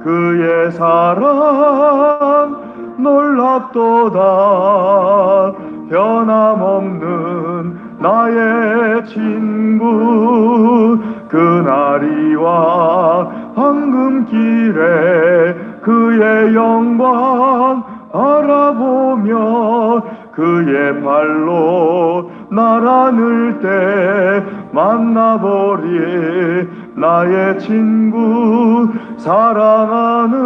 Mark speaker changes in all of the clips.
Speaker 1: 그의 사랑 놀랍도다. 변함없는 나의 친구, 그날이와 황금길에 그의 영광 바라보며 그의 발로 나란을 때 만나보리. 나의 친구 사랑하는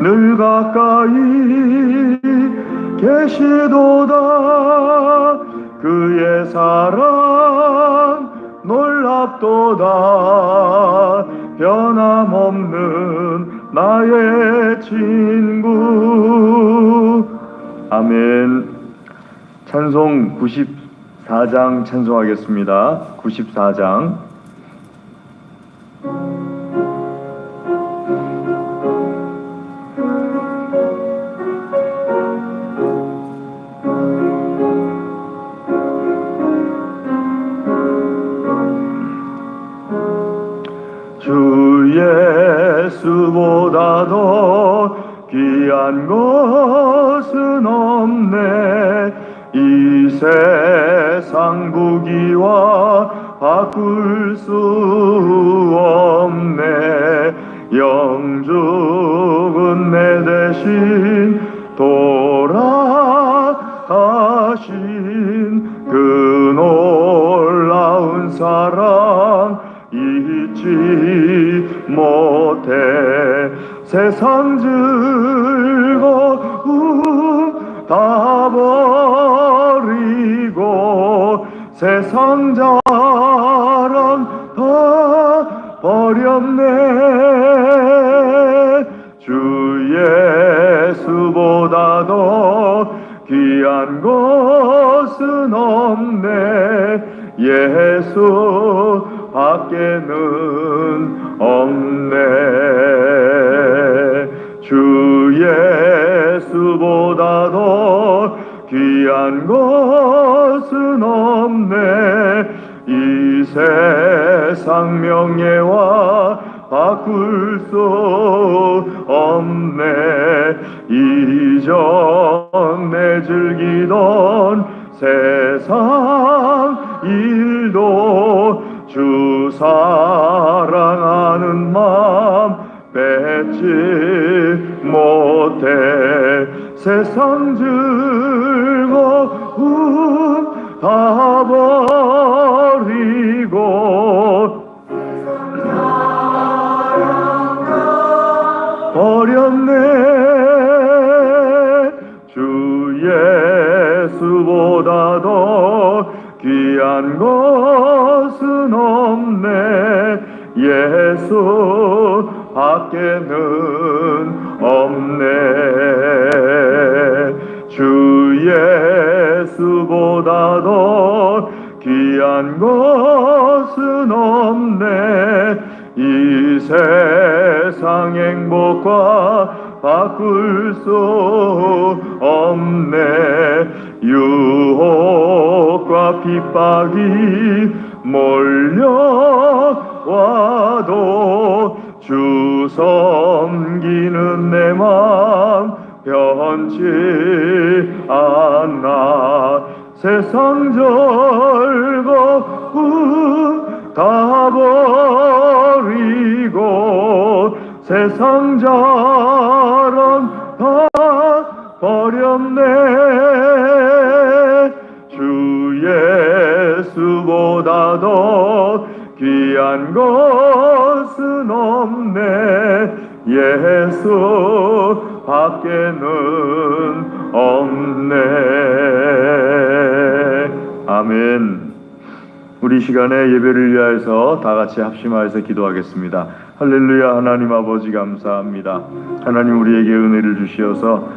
Speaker 1: 늘 가까이 계시도다. 그의 사랑 놀랍도다. 변함없는 나의 친구. 아멘. 찬송 94장 찬송하겠습니다. 94장. 주 예수보다 더 귀한 것은 없네. 이 세상 부귀와 바꿀 수 없네. 영죽은 내 대신 돌아가신 그 놀라운 사랑 잊지 못해. 세상 즐거움 다 버리고 세상 자랑 다 버렸네. 주 예수보다 더 귀한 것은 없네. 예수 밖에는 없네. 주 예수보다 더 귀한 것은 없네. 이 세상 명예와 바꿀 수 없네. 이전에 즐기던 세상 일도 주 사랑하는 마음 뺏지 못해. 세상 즐거움 다 버리고 버렸네. 주 예수보다 더 귀한 것은 없네. 예수 밖에는 없네. 주 예수보다 더 귀한 것은 없네. 이 세상 행복과 바꿀 수 없네. 유혹과 핍박이 몰려와도 주 섬기는 내 맘 변치 않아. 세상 즐거움 다 버리고 세상 자랑 다 버렸네. 주 예수보다 더 귀한 것은 없네. 예수 밖에는 없네. 아멘. 우리 시간에 예배를 위하여서 다 같이 합심하여서 기도하겠습니다. 할렐루야. 하나님 아버지 감사합니다. 하나님 우리에게 은혜를 주시어서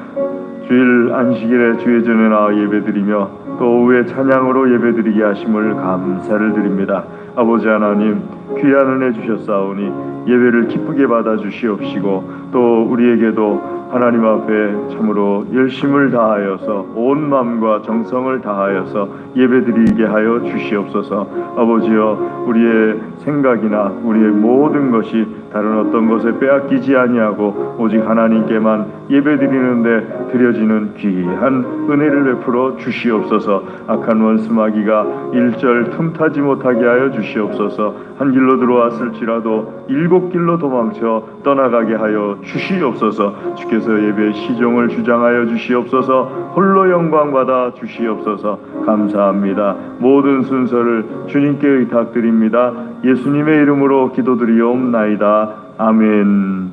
Speaker 1: 주일 안식일에 주의 전에 나와 예배드리며 또 오후에 찬양으로 예배드리게 하심을 감사를 드립니다. 아버지 하나님 귀한 은혜 주셨사오니 예배를 기쁘게 받아 주시옵시고 또 우리에게도 하나님 앞에 참으로 열심을 다하여서 온 마음과 정성을 다하여서 예배드리게 하여 주시옵소서. 아버지여, 우리의 생각이나 우리의 모든 것이 다른 어떤 것에 빼앗기지 아니하고 오직 하나님께만 예배드리는데 드려지는 귀한 은혜를 베풀어 주시옵소서. 악한 원수마귀가 일절 틈타지 못하게 하여 주시옵소서. 한 길로 들어왔을지라도 일곱 길로 도망쳐 떠나가게 하여 주시옵소서. 주께서 예배의 시종을 주장하여 주시옵소서. 홀로 영광 받아 주시옵소서. 감사합니다. 모든 순서를 주님께 의탁드립니다. 예수님의 이름으로 기도드리옵나이다. 아멘.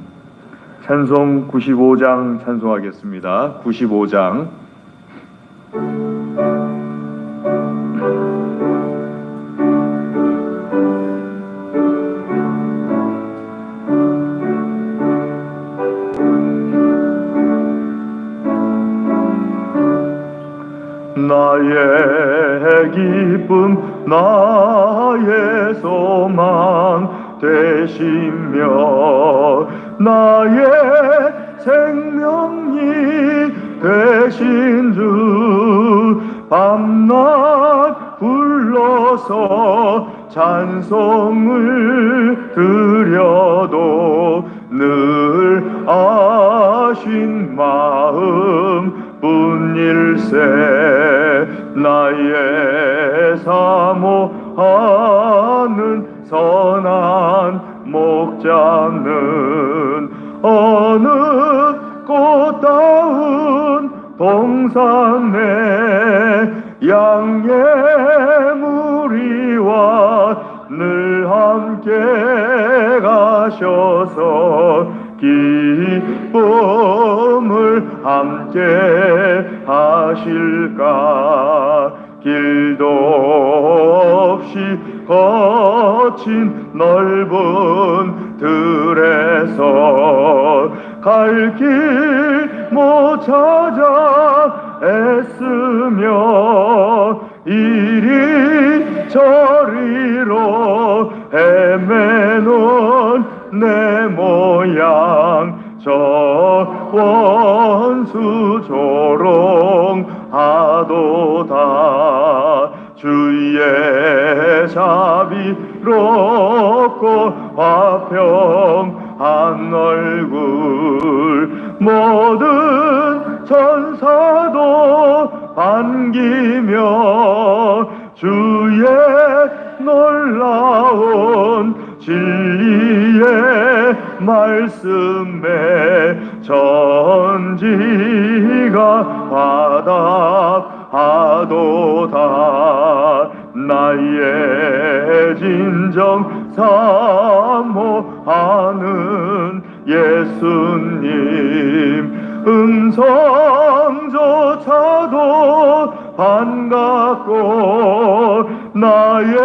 Speaker 1: 찬송 95장 찬송하겠습니다. 95장. 나의 기쁨 나의 소망 되시며 나의 생명이 되신 주 밤낮 불러서 찬송을 드려도 늘 아신 마음 뿐일세. 나의 사모하는 선한 목자는 어느 꽃다운 동산에 양의 무리와 늘 함께 가셔서 기쁨을 함께 하실까. 길도 없이 거친 넓은 들에서 갈 길 못 찾아 애쓰며 이리 저리로 헤매는 내 모양 저 원수 조롱하도다. 주의 자비롭고 화평한 얼굴 모든 천사도 반기며 주의 놀라운 진리의 말씀에 전지가 화답하도다. 나의 진정 사모하는 예수님 음성조차도 반갑고 나의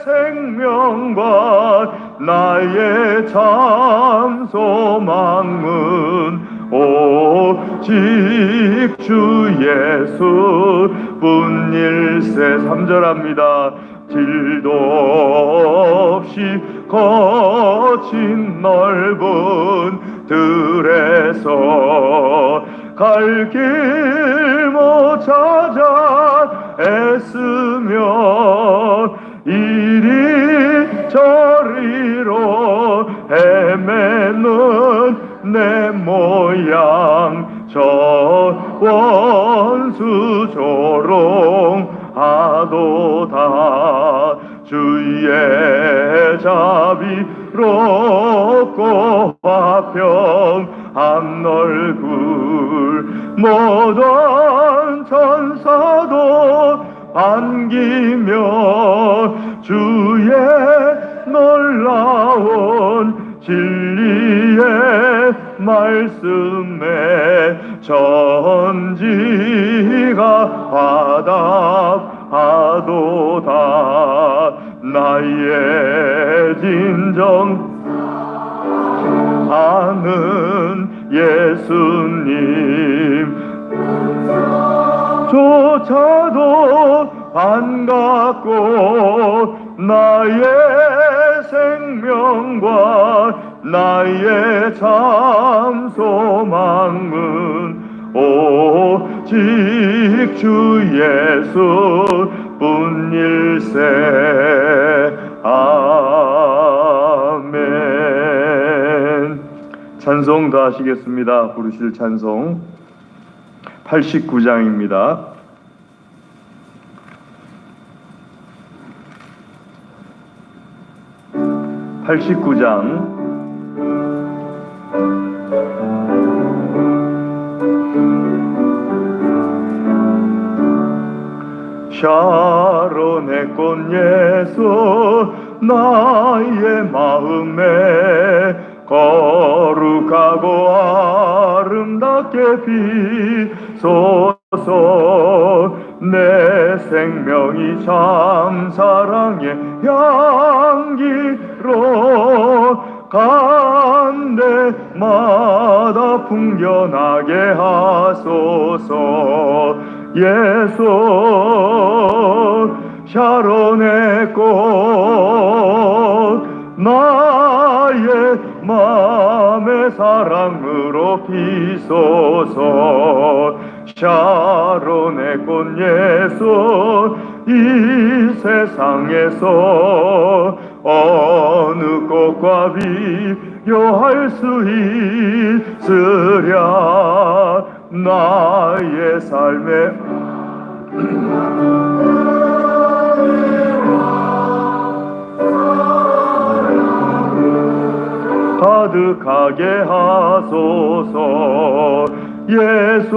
Speaker 1: 생명과 나의 참 소망은 오직 주 예수 뿐일세. 3절합니다. 길도 없이 거친 넓은 들에서 갈 길 못 찾아 애쓰며 이리 저리로 헤매는 내 모양 저 원수 조롱하도다. 주의 자비롭고 화평한 얼굴 모든 천사도 반기며 주의 놀라운 진리의 말씀에 전지가 화답하도다. 나의 진정 아는 예수님 조차도 반갑고 나의 생명과 나의 참 소망은 오직 주 예수 뿐일세. 아멘. 찬송 더 하시겠습니다. 부르실 찬송 89장입니다. 89장 샤론의 꽃 예수 나의 마음에 거룩하고 아름답게 비소서. 내 생명이 참 사랑의 향기로 간 데마다 풍겨나게 하소서. 예수 샤론의 꽃 나의 맘의 사랑으로 비소서. 샤론의 꽃 예수 이 세상에서 어느 꽃과 비교할 수 있으랴. 나의 삶에 가득하게 하소서. 예수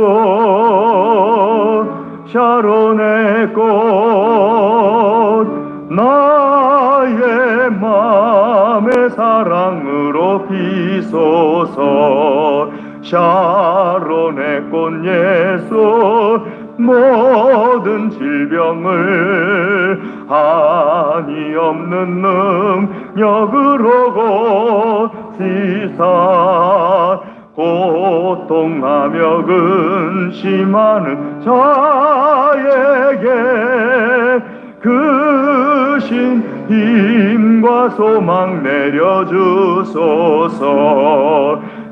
Speaker 1: 샤론의 꽃 나의 맘의 사랑으로 비소서. 샤론의 꽃 예수 모든 질병을 한이 없는 능력으로 고치사. 고통하며 근심하는 자에게 크신 힘과 소망 내려주소서.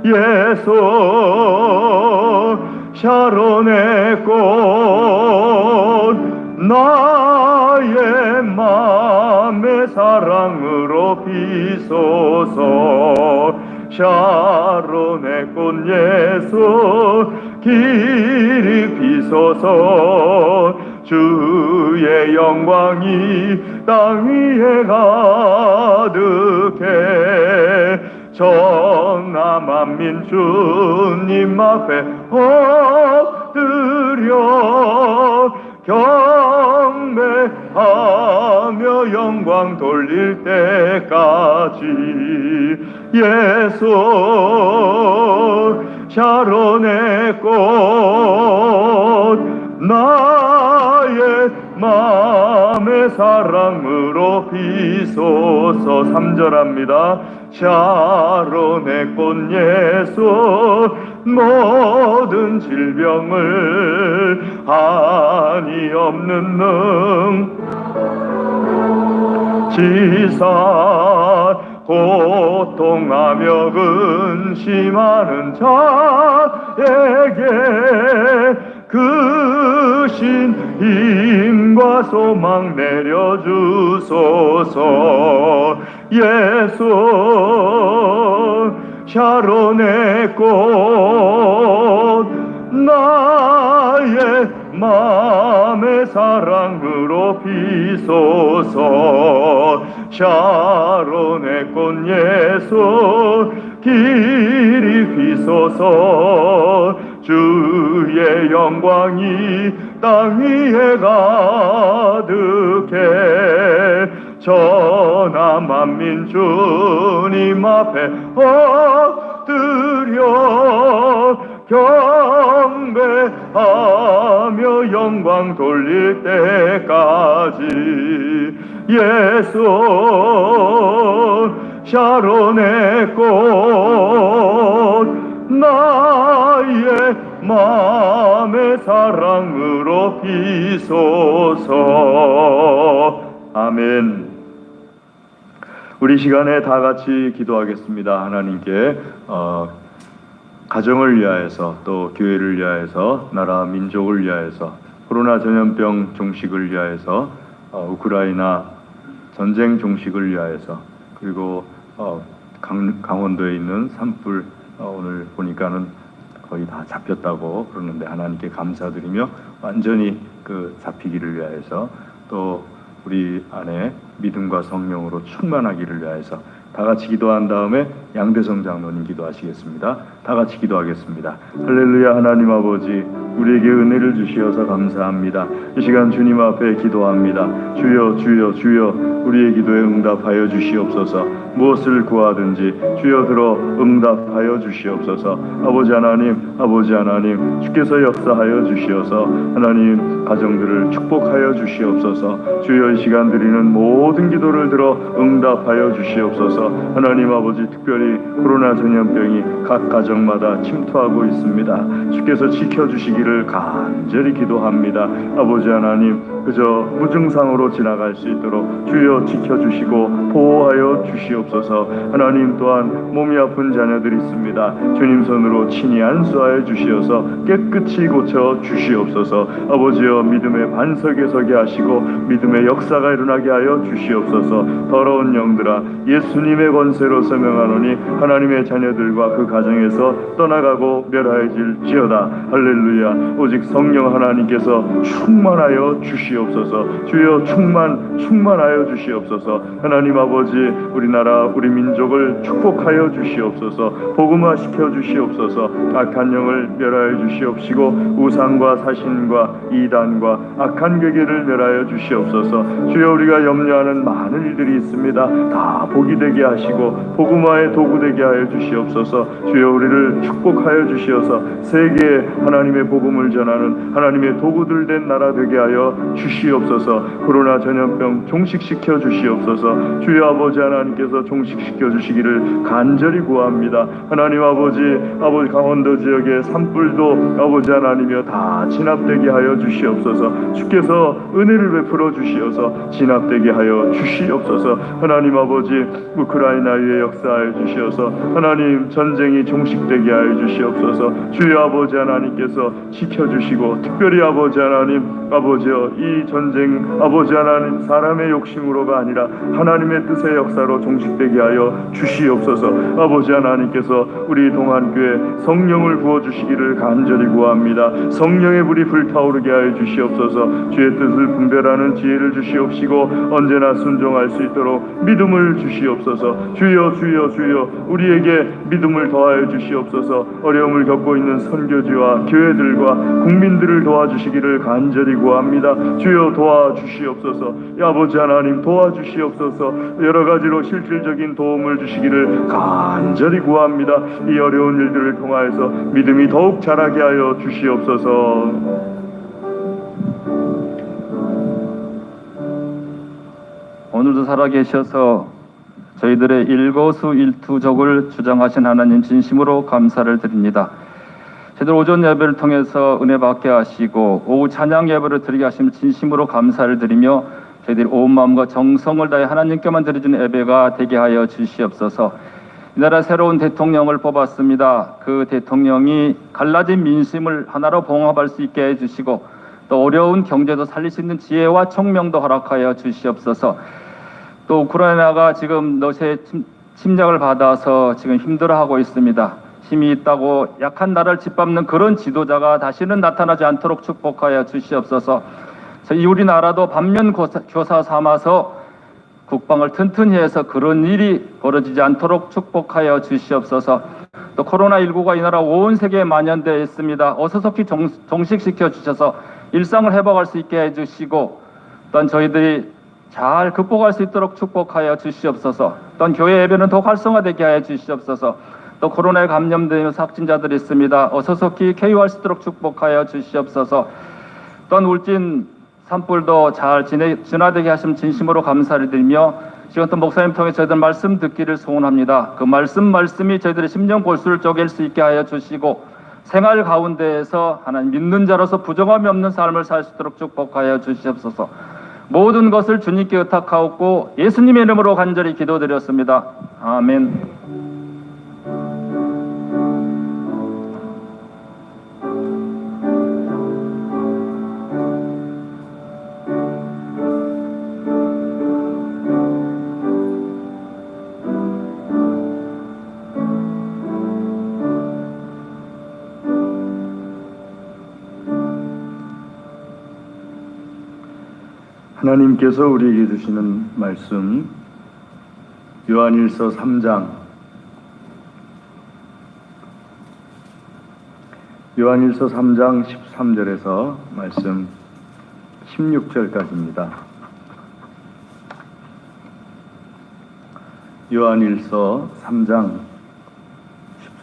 Speaker 1: 예수 샤론의 꽃 나의 맘의 사랑으로 비소서. 샤론의 꽃 예수 길이 비소서. 주의 영광이 땅 위에 가득해. 전하 만민 주님 앞에 엎드려 경배하며 영광 돌릴 때까지. 예수 샤론의 꽃 나의 맘의 사랑으로 비소서. 3절합니다. 샤론의 꽃 예수 모든 질병을 한이 없는 지사. 고통하며 근심하는 자에게 크신 힘과 소망 내려주소서. 예수 샤론의 꽃 나의 맘의 사랑으로 비소서. 샤론의 꽃 예수 길이 비소서. 주의 영광이 땅 위에 가득해. 전하 만민 주님 앞에 엎드려 경배하며 영광 돌릴 때까지. 예수 샤론의 꽃 나의 맘의 사랑으로 비소서. 아멘. 우리 시간에 다 같이 기도하겠습니다. 하나님께 가정을 위하여서, 또 교회를 위하여서, 나라 민족을 위하여서, 코로나 전염병 종식을 위하여서, 우크라이나 전쟁 종식을 위하여서, 그리고 강원도에 있는 산불 오늘 보니까는 거의 다 잡혔다고 그러는데 하나님께 감사드리며 완전히 그 잡히기를 위하여서, 또 우리 안에 믿음과 성령으로 충만하기를 위하여서 다 같이 기도한 다음에 양대성 장로님 기도하시겠습니다. 다 같이 기도하겠습니다. 할렐루야. 하나님 아버지, 우리에게 은혜를 주시어서 감사합니다. 이 시간 주님 앞에 기도합니다. 주여 주여 주여, 우리의 기도에 응답하여 주시옵소서. 무엇을 구하든지 주여 들어 응답하여 주시옵소서. 아버지 하나님 주께서 역사하여 주시어서 하나님 가정들을 축복하여 주시옵소서. 주여 이 시간 드리는 모든 기도를 들어 응답하여 주시옵소서. 하나님 아버지, 특별히 코로나 전염병이 각 가정마다 침투하고 있습니다. 주께서 지켜주시기를 간절히 기도합니다. 아버지 하나님, 그저 무증상으로 지나갈 수 있도록 주여 지켜주시고 보호하여 주시옵소서. 하나님 또한 몸이 아픈 자녀들이 있습니다. 주님 손으로 친히 안수하여 주시어서 깨끗이 고쳐 주시옵소서. 아버지여, 믿음의 반석에 서게 하시고 믿음의 역사가 일어나게 하여 주시옵소서. 더러운 영들아, 예수님의 권세로 서명하노니 하나님의 자녀들과 그 가정에서 떠나가고 멸하여질지어다. 할렐루야. 오직 성령 하나님께서 충만하여 주시옵소서. 주여 충만하여 주시옵소서. 하나님 아버지, 우리나라 우리 민족을 축복하여 주시옵소서. 복음화시켜 주시옵소서. 악한 영을 멸하여 주시옵시고 우상과 사신과 이단과 악한 괴계를 멸하여 주시옵소서. 주여, 우리가 염려하는 많은 일들이 있습니다. 다 복이 되게 하시고 복음화의 도구 되게 하여 주시옵소서. 주여, 우리를 축복하여 주시어서 세계에 하나님의 복음을 전하는 하나님의 도구들 된 나라 되게 하여 주시옵소서. 코로나 전염병 종식시켜 주시옵소서. 주여 아버지 하나님께서 종식시켜 주시기를 간절히 구합니다. 하나님 아버지 강원도 지역의 산불도 아버지 하나님이여 다 진압되게 하여 주시옵소서. 주께서 은혜를 베풀어 주시어서 진압되게 하여 주시옵소서. 하나님 아버지, 우크라이나에 역사하여 주시어서 하나님 전쟁이 종식되게 하여 주시옵소서. 주여 아버지 하나님께서 지켜주시고, 특별히 아버지 하나님, 아버지여, 이 전쟁 아버지 하나님 사람의 욕심으로가 아니라 하나님의 뜻의 역사로 종식되게 하여 주시옵소서. 아버지 하나님께서 우리 동안교회 성령을 부어주시기를 간절히 구합니다. 성령의 불이 불타오르게 하여 주시옵소서. 주의 뜻을 분별하는 지혜를 주시옵시고 언제나 순종할 수 있도록 믿음을 주시옵소서. 주여 주여 주여, 우리에게 믿음을 더하여 주시옵소서. 어려움을 겪고 있는 선교지와 교회들과 국민들을 도와주시기를 간절히 구합니다. 주여 도와주시옵소서. 아버지 하나님 도와주시옵소서. 여러 가지로 실질적인 도움을 주시기를 간절히 구합니다. 이 어려운 일들을 통하여서 믿음이 더욱 자라게 하여 주시옵소서.
Speaker 2: 오늘도 살아계셔서 저희들의 일거수일투족을 주장하신 하나님 진심으로 감사를 드립니다. 저희들 오전 예배를 통해서 은혜 받게 하시고 오후 찬양 예배를 드리게 하심을 진심으로 감사를 드리며 저희들이 온 마음과 정성을 다해 하나님께만 드려주는 예배가 되게 하여 주시옵소서. 이 나라 새로운 대통령을 뽑았습니다. 그 대통령이 갈라진 민심을 하나로 봉합할 수 있게 해주시고 또 어려운 경제도 살릴 수 있는 지혜와 총명도 허락하여 주시옵소서. 또 우크라이나가 지금 러시아의 침략을 받아서 지금 힘들어하고 있습니다. 힘이 있다고 약한 나라를 짓밟는 그런 지도자가 다시는 나타나지 않도록 축복하여 주시옵소서. 저희 우리나라도 반면 교사 삼아서 국방을 튼튼히 해서 그런 일이 벌어지지 않도록 축복하여 주시옵소서. 또 코로나19가 이 나라 온 세계에 만연되어 있습니다. 어서 속히 종식시켜 주셔서 일상을 회복할 수 있게 해주시고 또한 저희들이 잘 극복할 수 있도록 축복하여 주시옵소서. 또한 교회 예배는 더욱 활성화되게 하여 주시옵소서. 또 코로나에 감염된 확진자들이 있습니다. 어서 속히 쾌유할 수 있도록 축복하여 주시옵소서. 또한 울진 산불도 잘 진화되게 하시면 진심으로 감사를 드리며 지금 또 목사님 통해 저희들 말씀 듣기를 소원합니다. 그 말씀이 저희들의 심령 골수를 쪼갤 수 있게 하여 주시고 생활 가운데에서 하나님 믿는 자로서 부정함이 없는 삶을 살 수 있도록 축복하여 주시옵소서. 모든 것을 주님께 의탁하옵고 예수님의 이름으로 간절히 기도드렸습니다. 아멘.
Speaker 1: 하나님께서 우리에게 주시는 말씀 요한일서 3장 13절에서 말씀 16절까지입니다. 요한일서 3장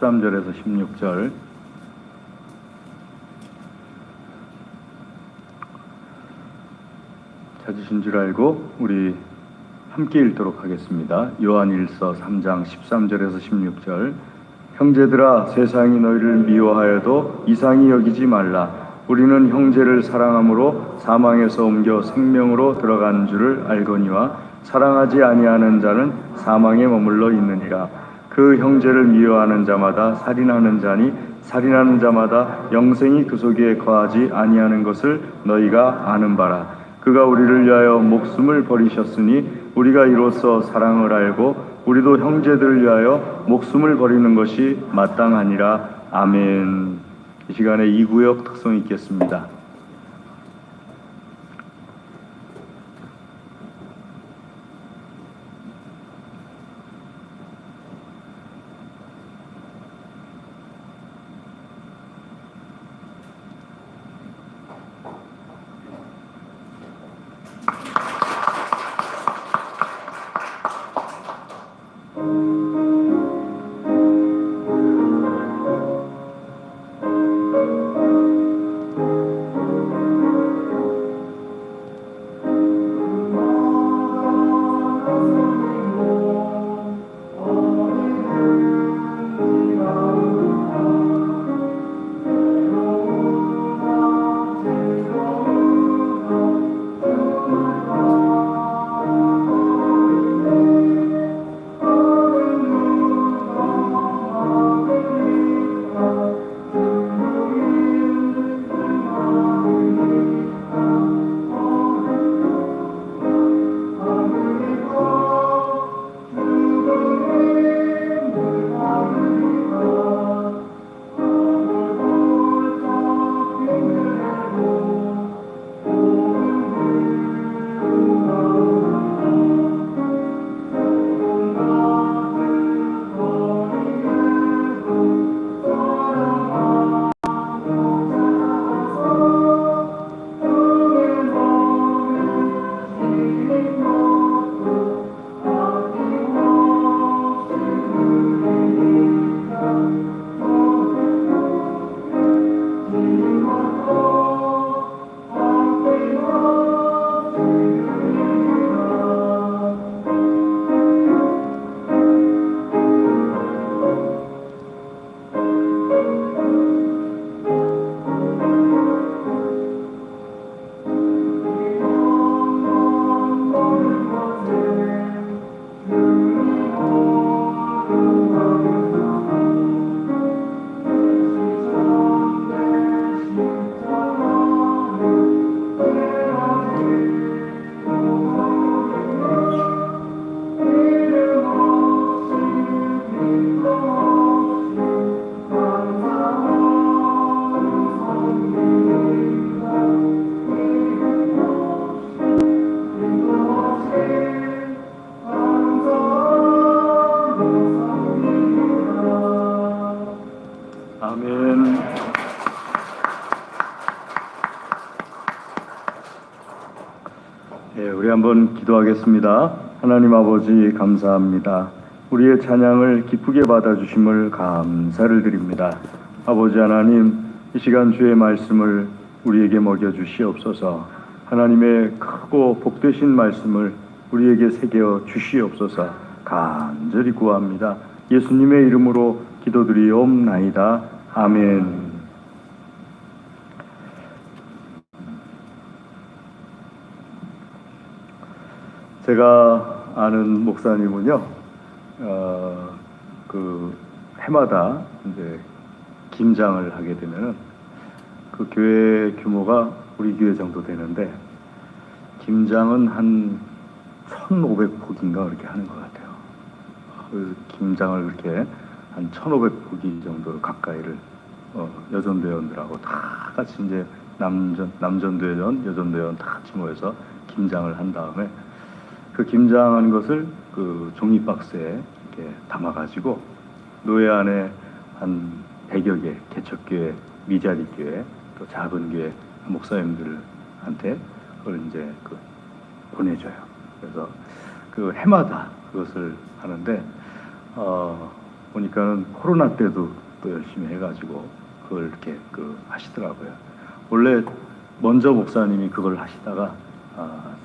Speaker 1: 13절에서 16절. 찾으신 줄 알고 우리 함께 읽도록 하겠습니다. 요한일서 3장 13절에서 16절. 형제들아, 세상이 너희를 미워하여도 이상히 여기지 말라. 우리는 형제를 사랑함으로 사망에서 옮겨 생명으로 들어간 줄을 알거니와 사랑하지 아니하는 자는 사망에 머물러 있느니라. 그 형제를 미워하는 자마다 살인하는 자니 살인하는 자마다 영생이 그 속에 거하지 아니하는 것을 너희가 아는 바라. 그가 우리를 위하여 목숨을 버리셨으니 우리가 이로써 사랑을 알고 우리도 형제들을 위하여 목숨을 버리는 것이 마땅하니라. 아멘. 이 시간에 이 구역 특성 있겠습니다. 우리 한번 기도하겠습니다. 하나님 아버지 감사합니다. 우리의 찬양을 기쁘게 받아주심을 감사를 드립니다. 아버지 하나님, 이 시간 주의 말씀을 우리에게 먹여주시옵소서. 하나님의 크고 복되신 말씀을 우리에게 새겨 주시옵소서. 간절히 구합니다. 예수님의 이름으로 기도드리옵나이다. 아멘. 제가 아는 목사님은요, 그 해마다 이제 김장을 하게 되면은 그 교회 규모가 우리 교회 정도 되는데 김장은 한 1,500포기인가 그렇게 하는 것 같아요. 그 김장을 그렇게 한 1,500포기 정도 가까이를 여전도원들하고 다 같이 이제 남전도회원, 여전도회원 다 같이 모여서 김장을 한 다음에 그 김장한 것을 그 종이 박스에 이렇게 담아가지고 노예 안에 한 100여 개 개척교회, 미자리 교회, 또 작은 교회 목사님들한테 그걸 이제 보내줘요. 그래서 그 해마다 그것을 하는데 보니까는 코로나 때도 또 열심히 해가지고 그걸 이렇게 하시더라고요. 원래 먼저 목사님이 그걸 하시다가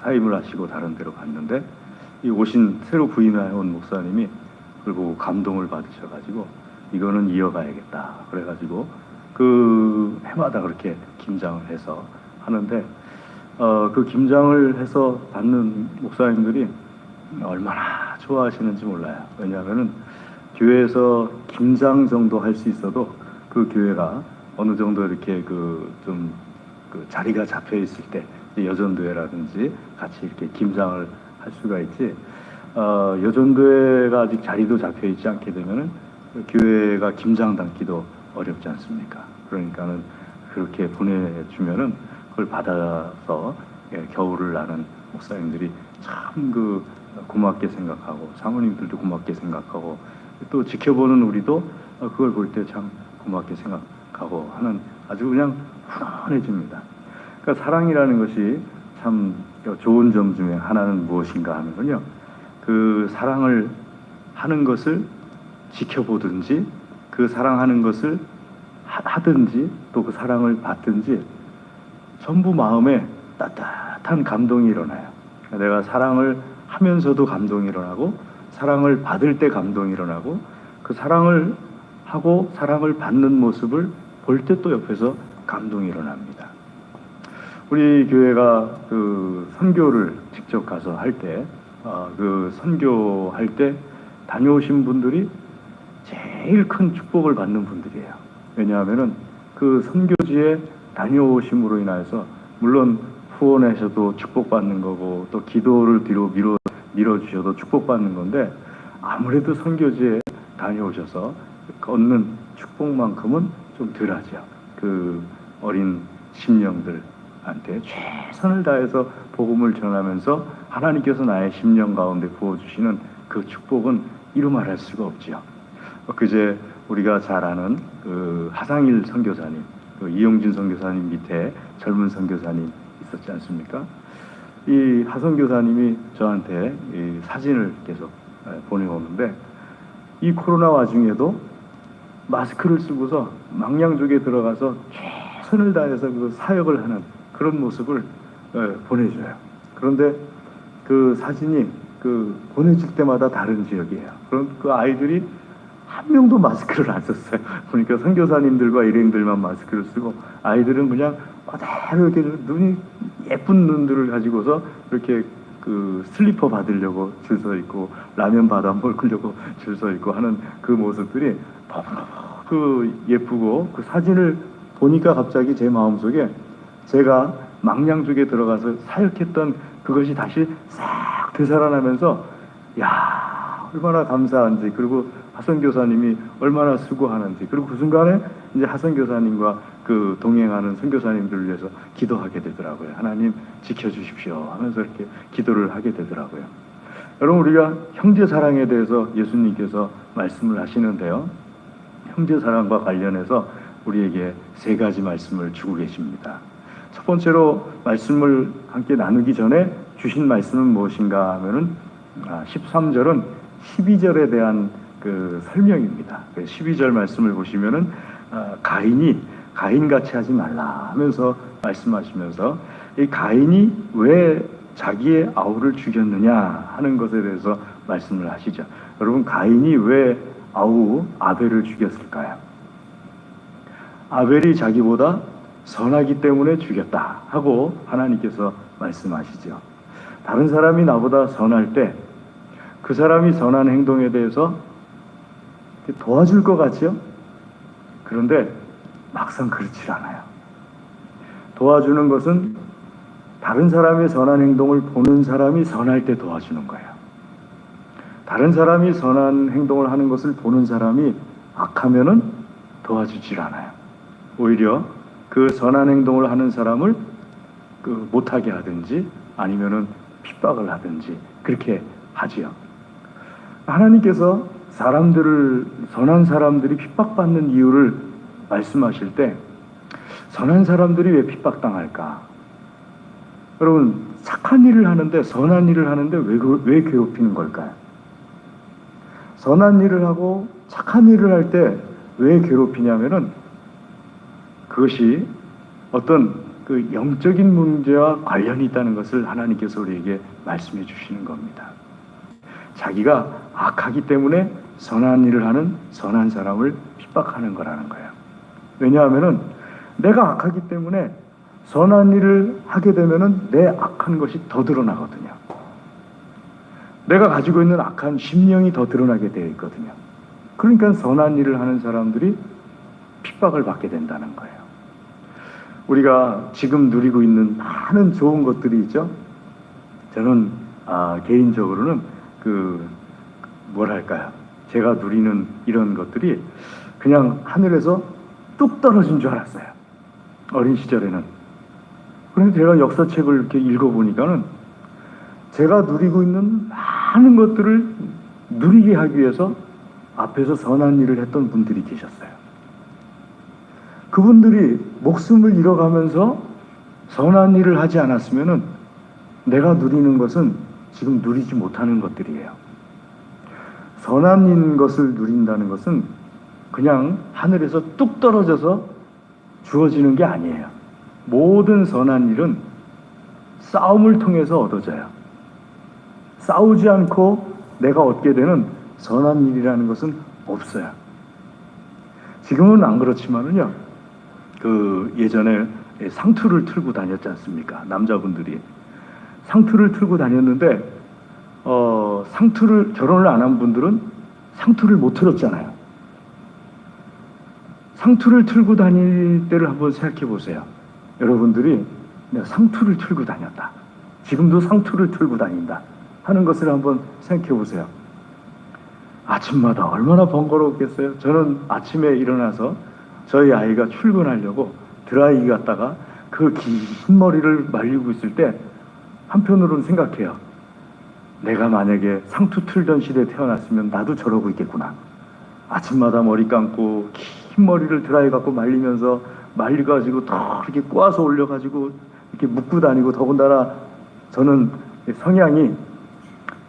Speaker 1: 사임을 하시고 다른 데로 갔는데 이 오신 새로 부임해온 목사님이 그걸 보고 감동을 받으셔가지고 이거는 이어가야겠다 그래가지고 그 해마다 그렇게 김장을 해서 하는데 그 김장을 해서 받는 목사님들이 얼마나 좋아하시는지 몰라요. 왜냐하면은 교회에서 김장 정도 할 수 있어도 그 교회가 어느 정도 이렇게 좀 자리가 잡혀 있을 때 여전도회라든지 같이 이렇게 김장을 할 수가 있지. 여전도회가 아직 자리도 잡혀 있지 않게 되면은 교회가 김장 담기도 어렵지 않습니까? 그러니까는 그렇게 보내주면은 그걸 받아서 겨울을 나는 목사님들이 참 고맙게 생각하고 사모님들도 고맙게 생각하고 또 지켜보는 우리도 그걸 볼 때 참 고맙게 생각하고 하는 아주 그냥 훈훈해집니다. 그러니까 사랑이라는 것이 참 좋은 점 중에 하나는 무엇인가 하면요, 그 사랑을 하는 것을 지켜보든지 그 사랑하는 것을 하든지 또 그 사랑을 받든지 전부 마음에 따뜻한 감동이 일어나요. 내가 사랑을 하면서도 감동이 일어나고 사랑을 받을 때 감동이 일어나고 그 사랑을 하고 사랑을 받는 모습을 볼 때 또 옆에서 감동이 일어납니다. 우리 교회가 선교를 직접 가서 할 때 선교할 때 다녀오신 분들이 제일 큰 축복을 받는 분들이에요. 왜냐하면은 그 선교지에 다녀오심으로 인해서 물론 후원하셔도 축복받는 거고 또 기도를 뒤로 밀어주셔도 축복받는 건데 아무래도 선교지에 다녀오셔서 얻는 축복만큼은 좀 덜하죠. 그 어린 심령들한테 최선을 다해서 복음을 전하면서 하나님께서 나의 심령 가운데 부어주시는 그 축복은 이루 말할 수가 없지요. 그제 우리가 잘 아는 하상일 선교사님, 이용진 선교사님 밑에 젊은 선교사님 있었지 않습니까? 이 하선교사님이 저한테 이 사진을 계속 보내오는데 이 코로나 와중에도 마스크를 쓰고서 망량족에 들어가서 최선을 다해서 그 사역을 하는 그런 모습을 보내줘요. 그런데 그 사진이 보내질 때마다 다른 지역이에요. 그럼 그 아이들이 한 명도 마스크를 안 썼어요. 보니까 선교사님들과 일행들만 마스크를 쓰고 아이들은 그냥 그대로 이렇게 눈이 예쁜 눈들을 가지고서 이렇게 슬리퍼 받으려고 줄 서 있고 라면 받아 먹으려고 줄 서 있고 하는 그 모습들이 예쁘고 그 사진을 보니까 갑자기 제 마음속에 제가 망량족에 들어가서 사역했던 그것이 다시 싹 되살아나면서 야 얼마나 감사한지 그리고 하선교사님이 얼마나 수고하는지 그리고 그 순간에 이제 하선교사님과 동행하는 선교사님들을 위해서 기도하게 되더라고요. 하나님 지켜주십시오 하면서 이렇게 기도를 하게 되더라고요. 여러분 우리가 형제 사랑에 대해서 예수님께서 말씀을 하시는데요. 형제 사랑과 관련해서 우리에게 세 가지 말씀을 주고 계십니다. 첫 번째로 말씀을 함께 나누기 전에 주신 말씀은 무엇인가 하면은 13절은 12절에 대한 설명입니다. 12절 말씀을 보시면은 가인이 가인같이 하지 말라 하면서 말씀하시면서 이 가인이 왜 자기의 아우를 죽였느냐 하는 것에 대해서 말씀을 하시죠. 여러분 가인이 왜 아벨을 죽였을까요? 아벨이 자기보다 선하기 때문에 죽였다 하고 하나님께서 말씀하시죠. 다른 사람이 나보다 선할 때 그 사람이 선한 행동에 대해서 도와줄 것 같지요? 그런데 막상 그렇지 않아요. 도와주는 것은 다른 사람의 선한 행동을 보는 사람이 선할 때 도와주는 거예요. 다른 사람이 선한 행동을 하는 것을 보는 사람이 악하면은 도와주질 않아요. 오히려 그 선한 행동을 하는 사람을 못하게 하든지 아니면은 핍박을 하든지 그렇게 하지요. 하나님께서 선한 사람들이 핍박받는 이유를 말씀하실 때 선한 사람들이 왜 핍박당할까? 여러분, 착한 일을 하는데 선한 일을 하는데 왜 괴롭히는 걸까요? 선한 일을 하고 착한 일을 할 때 왜 괴롭히냐면은 그것이 어떤 그 영적인 문제와 관련이 있다는 것을 하나님께서 우리에게 말씀해 주시는 겁니다. 자기가 악하기 때문에 선한 일을 하는 선한 사람을 핍박하는 거라는 거예요. 왜냐하면은 내가 악하기 때문에 선한 일을 하게 되면은 내 악한 것이 더 드러나거든요. 내가 가지고 있는 악한 심령이 더 드러나게 되어 있거든요. 그러니까 선한 일을 하는 사람들이 핍박을 받게 된다는 거예요. 우리가 지금 누리고 있는 많은 좋은 것들이 있죠. 저는 개인적으로는 제가 누리는 이런 것들이 그냥 하늘에서 뚝 떨어진 줄 알았어요. 어린 시절에는. 그런데 제가 역사책을 이렇게 읽어보니까는 제가 누리고 있는 많은 것들을 누리게 하기 위해서 앞에서 선한 일을 했던 분들이 계셨어요. 그분들이 목숨을 잃어가면서 선한 일을 하지 않았으면은 내가 누리는 것은 지금 누리지 못하는 것들이에요. 선한 것을 누린다는 것은 그냥 하늘에서 뚝 떨어져서 주어지는 게 아니에요. 모든 선한 일은 싸움을 통해서 얻어져요. 싸우지 않고 내가 얻게 되는 선한 일이라는 것은 없어요. 지금은 안 그렇지만은요, 예전에 상투를 틀고 다녔지 않습니까? 남자분들이. 상투를 틀고 다녔는데, 결혼을 안 한 분들은 상투를 못 틀었잖아요. 상투를 틀고 다닐 때를 한번 생각해 보세요. 여러분들이 내가 상투를 틀고 다녔다. 지금도 상투를 틀고 다닌다. 하는 것을 한번 생각해 보세요. 아침마다 얼마나 번거로웠겠어요? 저는 아침에 일어나서 저희 아이가 출근하려고 드라이기 갔다가 그 긴 머리를 말리고 있을 때 한편으로는 생각해요. 내가 만약에 상투 틀던 시대에 태어났으면 나도 저러고 있겠구나. 아침마다 머리 감고 긴 머리를 드라이 갖고 말려가지고 더 이렇게 꼬아서 올려가지고 이렇게 묶고 다니고, 더군다나 저는 성향이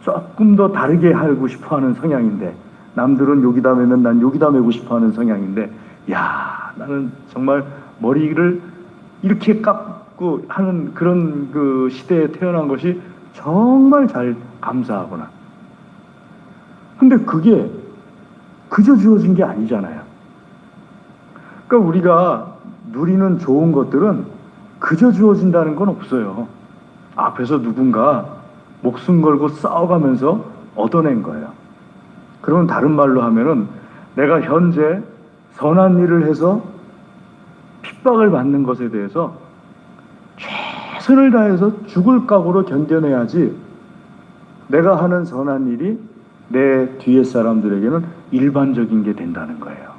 Speaker 1: 조금 더 다르게 하고 싶어 하는 성향인데, 남들은 여기다 매면 난 여기다 매고 싶어 하는 성향인데, 나는 정말 머리를 이렇게 깎고 하는 그런 그 시대에 태어난 것이 정말 잘 감사하구나. 근데 그게 그저 주어진 게 아니잖아요. 그러니까 우리가 누리는 좋은 것들은 그저 주어진다는 건 없어요. 앞에서 누군가 목숨 걸고 싸워가면서 얻어낸 거예요. 그러면 다른 말로 하면은 내가 현재 선한 일을 해서 핍박을 받는 것에 대해서 최선을 다해서 죽을 각오로 견뎌내야지 내가 하는 선한 일이 내 뒤에 사람들에게는 일반적인 게 된다는 거예요.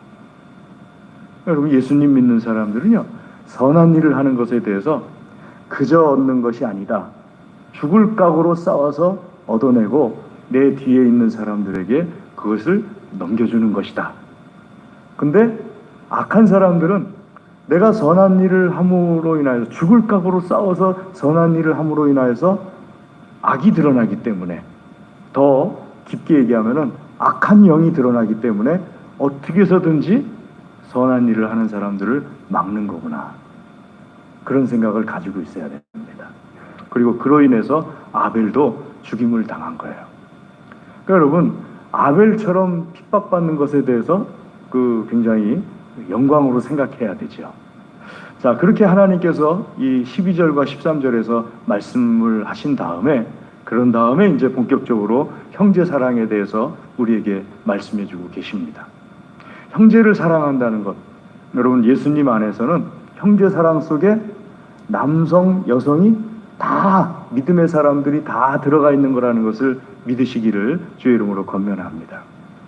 Speaker 1: 여러분, 예수님 믿는 사람들은요, 선한 일을 하는 것에 대해서 그저 얻는 것이 아니다. 죽을 각오로 싸워서 얻어내고 내 뒤에 있는 사람들에게 그것을 넘겨주는 것이다. 근데 악한 사람들은 내가 선한 일을 함으로 인하여서 죽을 각오로 싸워서 선한 일을 함으로 인하여서 악이 드러나기 때문에, 더 깊게 얘기하면은 악한 영이 드러나기 때문에 어떻게 해서든지 선한 일을 하는 사람들을 막는 거구나. 그런 생각을 가지고 있어야 됩니다. 그리고 그로 인해서 아벨도 죽임을 당한 거예요. 그러니까 여러분, 아벨처럼 핍박받는 것에 대해서 굉장히 영광으로 생각해야 되죠. 자, 그렇게 하나님께서 이 12절과 13절에서 말씀을 하신 다음에 그런 다음에 이제 본격적으로 형제 사랑에 대해서 우리에게 말씀해 주고 계십니다. 형제를 사랑한다는 것, 여러분 예수님 안에서는 형제 사랑 속에 남성, 여성이 다 믿음의 사람들이 다 들어가 있는 거라는 것을 믿으시기를 주의 이름으로 권면합니다.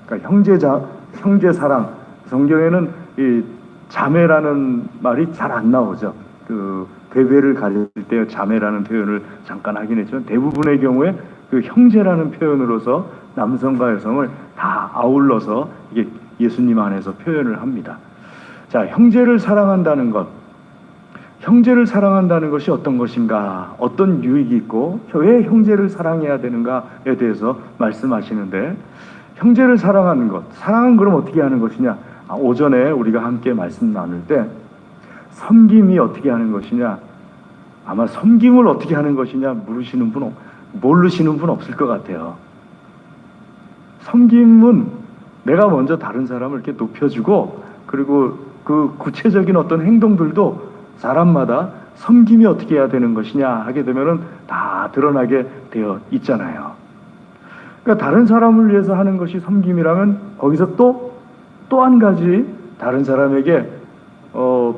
Speaker 1: 그러니까 형제 사랑, 성경에는 이 자매라는 말이 잘 안 나오죠. 그 대배를 가질 때 자매라는 표현을 잠깐 하긴 했지만 대부분의 경우에 그 형제라는 표현으로서 남성과 여성을 다 아울러서 이게 예수님 안에서 표현을 합니다. 자, 형제를 사랑한다는 것, 형제를 사랑한다는 것이 어떤 것인가, 어떤 유익이 있고 왜 형제를 사랑해야 되는가에 대해서 말씀하시는데, 형제를 사랑하는 것, 사랑은 그럼 어떻게 하는 것이냐? 오전에 우리가 함께 말씀 나눌 때 섬김이 어떻게 하는 것이냐, 아마 섬김을 어떻게 하는 것이냐 모르시는 분 없을 것 같아요. 섬김은 내가 먼저 다른 사람을 이렇게 높여주고, 그리고 그 구체적인 어떤 행동들도 사람마다 섬김이 어떻게 해야 되는 것이냐 하게 되면은 다 드러나게 되어 있잖아요. 그러니까 다른 사람을 위해서 하는 것이 섬김이라면 거기서 또 한 가지 다른 사람에게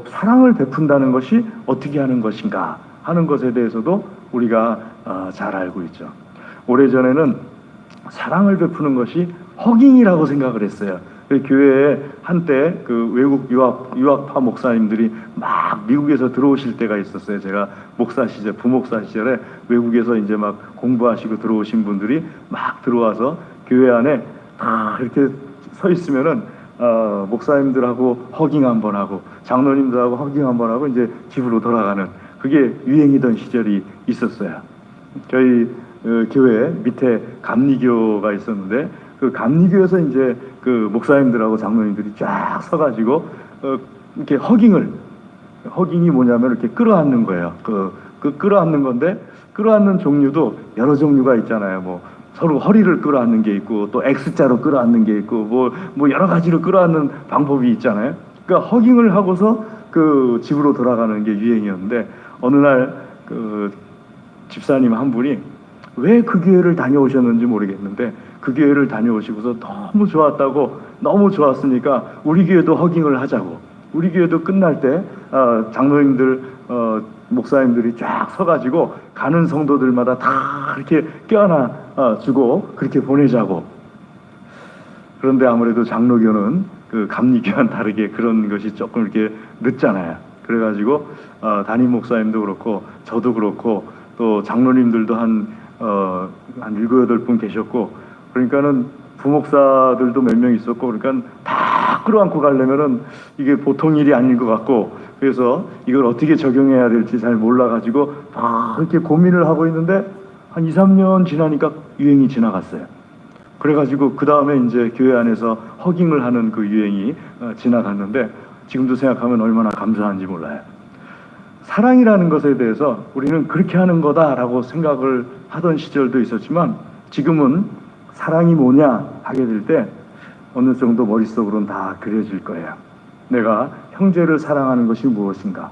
Speaker 1: 사랑을 베푼다는 것이 어떻게 하는 것인가 하는 것에 대해서도 우리가 잘 알고 있죠. 오래전에는 사랑을 베푸는 것이 허깅이라고 생각을 했어요. 교회에 한때 그 외국 유학파 목사님들이 막 미국에서 들어오실 때가 있었어요. 제가 부목사 시절에 외국에서 이제 막 공부하시고 들어오신 분들이 막 들어와서 교회 안에 다 이렇게 서 있으면은 목사님들하고 허깅 한번 하고 장로님들하고 허깅 한번 하고 이제 집으로 돌아가는, 그게 유행이던 시절이 있었어요. 저희 교회 밑에 감리교가 있었는데 그 감리교에서 이제 그 목사님들하고 장로님들이 쫙 서가지고 이렇게 허깅이 뭐냐면 이렇게 끌어안는 거예요. 그 끌어안는 건데, 끌어안는 종류도 여러 종류가 있잖아요. 뭐 서로 허리를 끌어안는 게 있고 또 X자로 끌어안는 게 있고 뭐 여러 가지로 끌어안는 방법이 있잖아요. 그러니까 허깅을 하고서 그 집으로 돌아가는 게 유행이었는데, 어느 날 그 집사님 한 분이 왜 그 교회를 다녀오셨는지 모르겠는데 그 교회를 다녀오시고서 너무 좋았다고, 너무 좋았으니까 우리 교회도 허깅을 하자고, 우리 교회도 끝날 때 장로님들 목사님들이 쫙 서가지고 가는 성도들마다 다 이렇게 껴안아 주고 그렇게 보내자고. 그런데 아무래도 장로교는 그 감리교와는 다르게 그런 것이 조금 이렇게 늦잖아요. 그래가지고 담임 목사님도 그렇고 저도 그렇고 또 장로님들도 한 7, 8분 계셨고, 그러니까는 부목사들도 몇 명 있었고, 그러니까 다 끌어안고 가려면은 이게 보통 일이 아닌 것 같고, 그래서 이걸 어떻게 적용해야 될지 잘 몰라가지고 이렇게 고민을 하고 있는데 한 2, 3년 지나니까 유행이 지나갔어요. 그래가지고 그 다음에 이제 교회 안에서 허깅을 하는 그 유행이 지나갔는데, 지금도 생각하면 얼마나 감사한지 몰라요. 사랑이라는 것에 대해서 우리는 그렇게 하는 거다라고 생각을 하던 시절도 있었지만, 지금은 사랑이 뭐냐 하게 될 때 어느 정도 머릿속으로는 다 그려질 거예요. 내가 형제를 사랑하는 것이 무엇인가,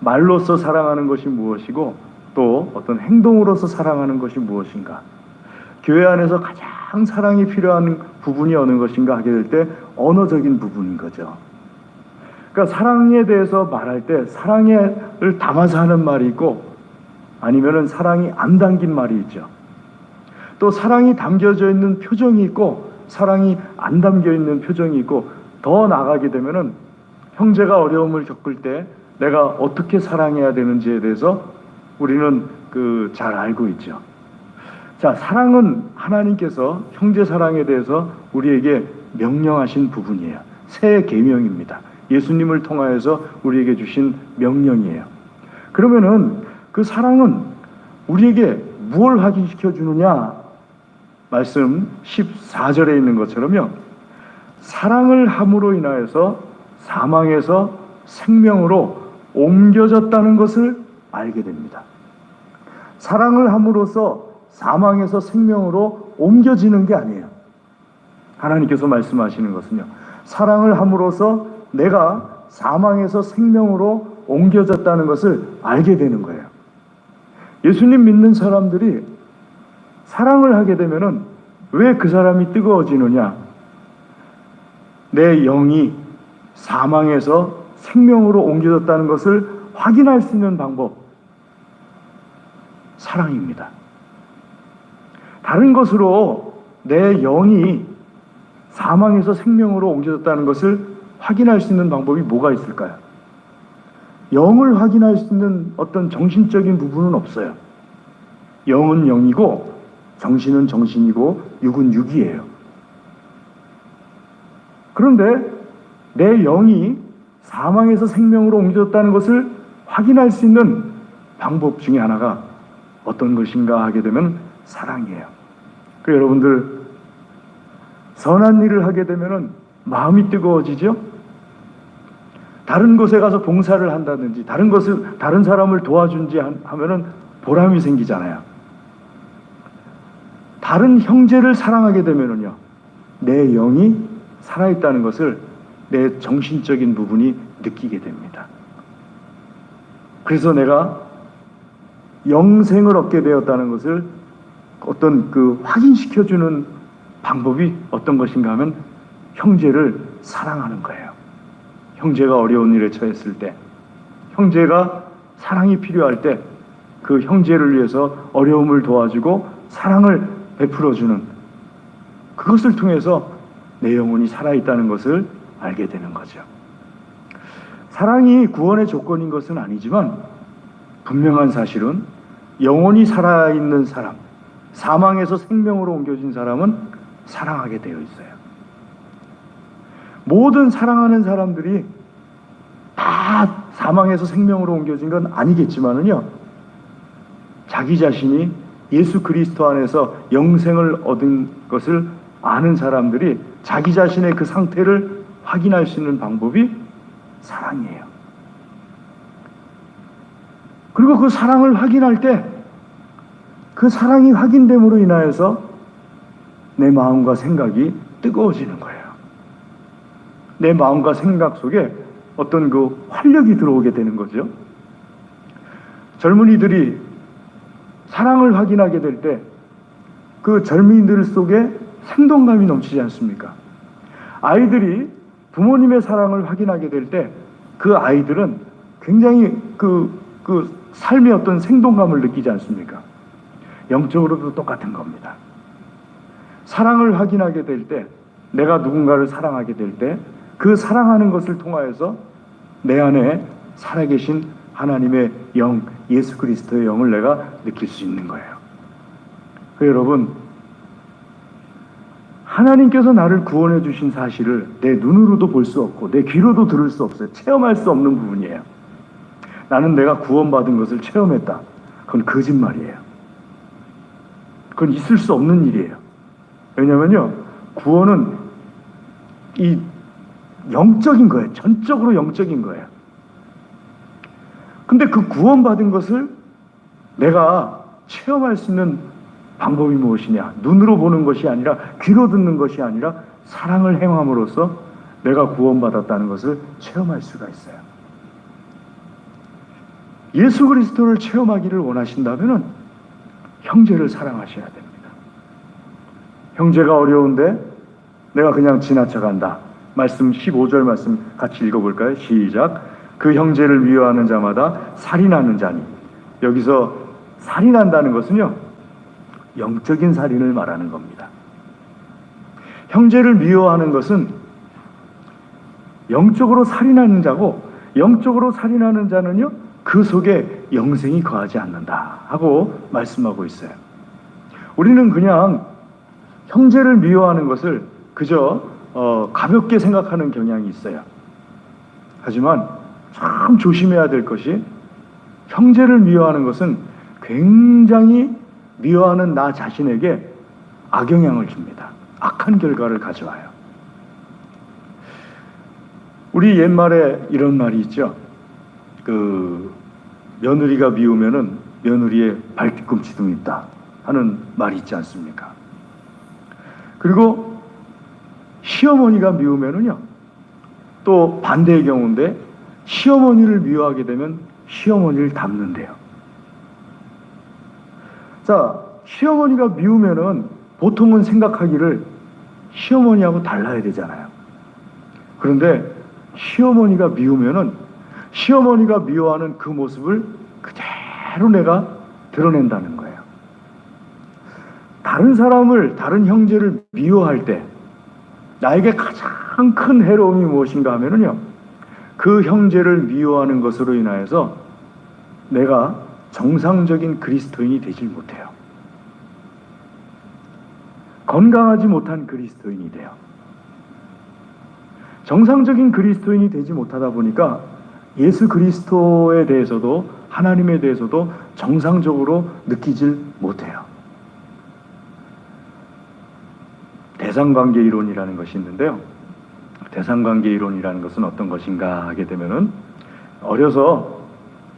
Speaker 1: 말로써 사랑하는 것이 무엇이고 또 어떤 행동으로서 사랑하는 것이 무엇인가, 교회 안에서 가장 사랑이 필요한 부분이 어느 것인가 하게 될 때 언어적인 부분인 거죠. 그러니까 사랑에 대해서 말할 때 사랑을 담아서 하는 말이 있고, 아니면은 사랑이 안 담긴 말이 있죠. 또 사랑이 담겨져 있는 표정이 있고 사랑이 안 담겨 있는 표정이 있고, 더 나아가게 되면은 형제가 어려움을 겪을 때 내가 어떻게 사랑해야 되는지에 대해서 우리는 잘 알고 있죠. 자, 사랑은 하나님께서 형제 사랑에 대해서 우리에게 명령하신 부분이에요. 새 계명입니다. 예수님을 통하여서 우리에게 주신 명령이에요. 그러면은 그 사랑은 우리에게 무엇을 확인시켜 주느냐? 말씀 14절에 있는 것처럼요, 사랑을 함으로 인하여서 사망에서 생명으로 옮겨졌다는 것을 알게 됩니다. 사랑을 함으로써 사망에서 생명으로 옮겨지는 게 아니에요. 하나님께서 말씀하시는 것은요, 사랑을 함으로써 내가 사망에서 생명으로 옮겨졌다는 것을 알게 되는 거예요. 예수님 믿는 사람들이 사랑을 하게 되면은 왜 그 사람이 뜨거워지느냐? 내 영이 사망에서 생명으로 옮겨졌다는 것을 확인할 수 있는 방법, 사랑입니다. 다른 것으로 내 영이 사망에서 생명으로 옮겨졌다는 것을 확인할 수 있는 방법이 뭐가 있을까요? 영을 확인할 수 있는 어떤 정신적인 부분은 없어요. 영은 영이고 정신은 정신이고 육은 육이에요. 그런데 내 영이 사망에서 생명으로 옮겨졌다는 것을 확인할 수 있는 방법 중에 하나가 어떤 것인가 하게 되면 사랑이에요. 그 여러분들 선한 일을 하게 되면은 마음이 뜨거워지죠? 다른 곳에 가서 봉사를 한다든지 다른 사람을 도와준지 하면은 보람이 생기잖아요. 다른 형제를 사랑하게 되면은요, 내 영이 살아있다는 것을 내 정신적인 부분이 느끼게 됩니다. 그래서 내가 영생을 얻게 되었다는 것을 어떤 확인시켜주는 방법이 어떤 것인가 하면 형제를 사랑하는 거예요. 형제가 어려운 일에 처했을 때, 형제가 사랑이 필요할 때 그 형제를 위해서 어려움을 도와주고 사랑을 베풀어주는, 그것을 통해서 내 영혼이 살아있다는 것을 알게 되는 거죠. 사랑이 구원의 조건인 것은 아니지만 분명한 사실은 영혼이 살아있는 사람, 사망에서 생명으로 옮겨진 사람은 사랑하게 되어 있어요. 모든 사랑하는 사람들이 다 사망에서 생명으로 옮겨진 건 아니겠지만은요, 자기 자신이 예수 그리스도 안에서 영생을 얻은 것을 아는 사람들이 자기 자신의 그 상태를 확인할 수 있는 방법이 사랑이에요. 그리고 그 사랑을 확인할 때 그 사랑이 확인됨으로 인하여서 내 마음과 생각이 뜨거워지는 거예요. 내 마음과 생각 속에 어떤 그 활력이 들어오게 되는 거죠. 젊은이들이 사랑을 확인하게 될 때 그 젊은이들 속에 생동감이 넘치지 않습니까? 아이들이 부모님의 사랑을 확인하게 될 때 그 아이들은 굉장히 그 삶의 어떤 생동감을 느끼지 않습니까? 영적으로도 똑같은 겁니다. 사랑을 확인하게 될 때, 내가 누군가를 사랑하게 될 때 그 사랑하는 것을 통하여서 내 안에 살아계신 하나님의 영, 예수 그리스도의 영을 내가 느낄 수 있는 거예요. 여러분, 하나님께서 나를 구원해 주신 사실을 내 눈으로도 볼 수 없고 내 귀로도 들을 수 없어요. 체험할 수 없는 부분이에요. 나는 내가 구원받은 것을 체험했다. 그건 거짓말이에요. 그건 있을 수 없는 일이에요. 왜냐면요, 구원은 이 영적인 거예요. 전적으로 영적인 거예요. 근데 그 구원받은 것을 내가 체험할 수 있는 방법이 무엇이냐? 눈으로 보는 것이 아니라, 귀로 듣는 것이 아니라 사랑을 행함으로써 내가 구원받았다는 것을 체험할 수가 있어요. 예수 그리스도를 체험하기를 원하신다면 형제를 사랑하셔야 됩니다. 형제가 어려운데 내가 그냥 지나쳐간다. 말씀 15절 말씀 같이 읽어볼까요? 시작. 그 형제를 미워하는 자마다 살인하는 자니. 여기서 살인한다는 것은요, 영적인 살인을 말하는 겁니다. 형제를 미워하는 것은 영적으로 살인하는 자고, 영적으로 살인하는 자는요, 그 속에 영생이 거하지 않는다 하고 말씀하고 있어요. 우리는 그냥 형제를 미워하는 것을 그저 가볍게 생각하는 경향이 있어요. 하지만 참 조심해야 될 것이, 형제를 미워하는 것은 굉장히 미워하는 나 자신에게 악영향을 줍니다. 악한 결과를 가져와요. 우리 옛말에 이런 말이 있죠. 며느리가 미우면은 며느리의 발뒤꿈치도 있다 하는 말이 있지 않습니까? 그리고 시어머니가 미우면은요, 또 반대의 경우인데, 시어머니를 미워하게 되면 시어머니를 닮는데요. 자, 시어머니가 미우면은 보통은 생각하기를 시어머니하고 달라야 되잖아요. 그런데 시어머니가 미우면은 시어머니가 미워하는 그 모습을 그대로 내가 드러낸다는 거예요. 다른 사람을, 다른 형제를 미워할 때 나에게 가장 큰 해로움이 무엇인가 하면은요, 그 형제를 미워하는 것으로 인하여서 내가 정상적인 그리스도인이 되질 못해요. 건강하지 못한 그리스도인이 돼요. 정상적인 그리스도인이 되지 못하다 보니까 예수 그리스도에 대해서도 하나님에 대해서도 정상적으로 느끼질 못해요. 대상관계 이론이라는 것이 있는데요. 대상관계 이론이라는 것은 어떤 것인가 하게 되면은 어려서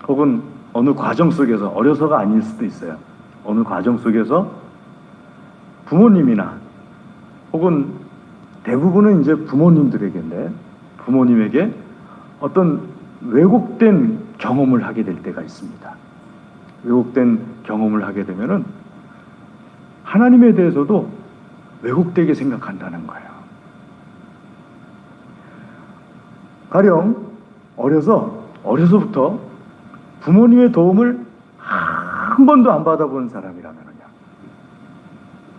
Speaker 1: 혹은 어느 과정 속에서, 어려서가 아닐 수도 있어요. 어느 과정 속에서 부모님이나 혹은 대부분은 이제 부모님들에게인데 부모님에게 어떤 왜곡된 경험을 하게 될 때가 있습니다. 왜곡된 경험을 하게 되면은 하나님에 대해서도 왜곡되게 생각한다는 거예요. 가령 어려서부터 부모님의 도움을 한 번도 안 받아본 사람이라면요,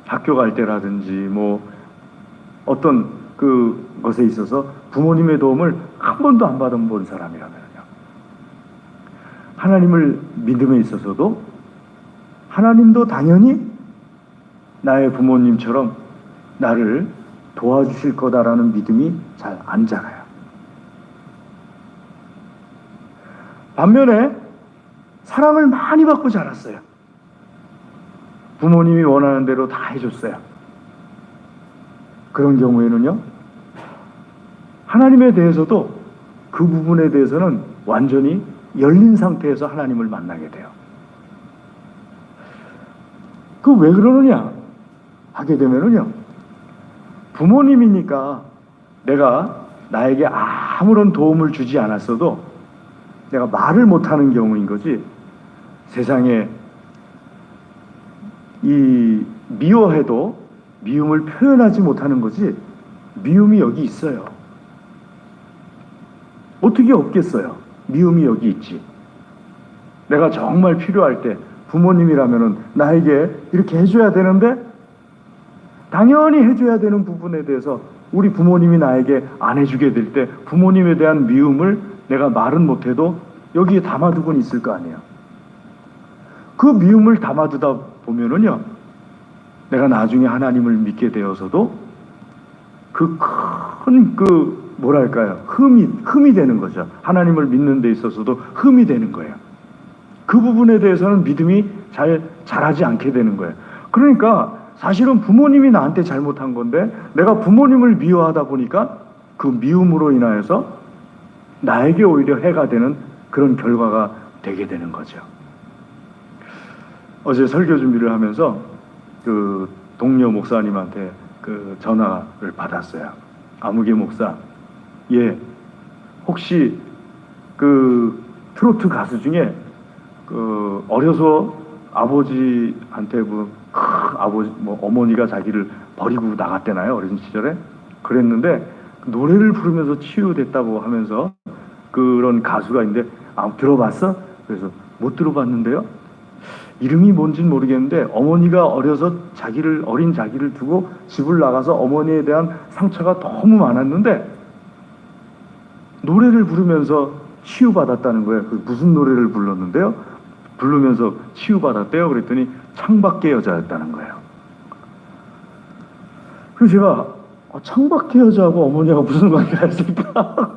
Speaker 1: 학교 갈 때라든지 뭐 어떤 그 것에 있어서 부모님의 도움을 한 번도 안 받아본 사람이라면요, 하나님을 믿음에 있어서도 하나님도 당연히 나의 부모님처럼 나를 도와주실 거다라는 믿음이 잘 안 자라요. 반면에 사랑을 많이 받고 자랐어요. 부모님이 원하는 대로 다 해줬어요. 그런 경우에는요, 하나님에 대해서도 그 부분에 대해서는 완전히 열린 상태에서 하나님을 만나게 돼요. 그 왜 그러느냐 하게 되면은요, 부모님이니까 내가 나에게 아무런 도움을 주지 않았어도 내가 말을 못하는 경우인 거지, 세상에 이 미워해도 미움을 표현하지 못하는 거지, 미움이 여기 있어요. 어떻게 없겠어요? 미움이 여기 있지. 내가 정말 필요할 때 부모님이라면은 나에게 이렇게 해줘야 되는데, 당연히 해줘야 되는 부분에 대해서 우리 부모님이 나에게 안 해주게 될 때 부모님에 대한 미움을 내가 말은 못해도 여기에 담아두곤 있을 거 아니에요. 그 미움을 담아두다 보면은요, 내가 나중에 하나님을 믿게 되어서도 그 큰 뭐랄까요, 흠이 되는 거죠. 하나님을 믿는 데 있어서도 흠이 되는 거예요. 그 부분에 대해서는 믿음이 잘 자라지 않게 되는 거예요. 그러니까 사실은 부모님이 나한테 잘못한 건데 내가 부모님을 미워하다 보니까 그 미움으로 인하여서 나에게 오히려 해가 되는 그런 결과가 되게 되는 거죠. 어제 설교 준비를 하면서 그 동료 목사님한테 그 전화를 받았어요. 아무개 목사, 예, 혹시 그 트로트 가수 중에 그 어려서 아버지한테 아버지 어머니가 자기를 버리고 나갔대나요, 어린 시절에? 그랬는데 노래를 부르면서 치유됐다고 하면서 그런 가수가 있는데 들어봤어? 그래서 못 들어봤는데요. 이름이 뭔지는 모르겠는데 어머니가 어려서 어린 자기를 두고 집을 나가서 어머니에 대한 상처가 너무 많았는데 노래를 부르면서 치유받았다는 거예요. 그 무슨 노래를 불렀는데요? 부르면서 치유받았대요. 그랬더니 창밖의 여자였다는 거예요. 그래서 제가 창밖의 여자하고 어머니가 무슨 관계가 있을까?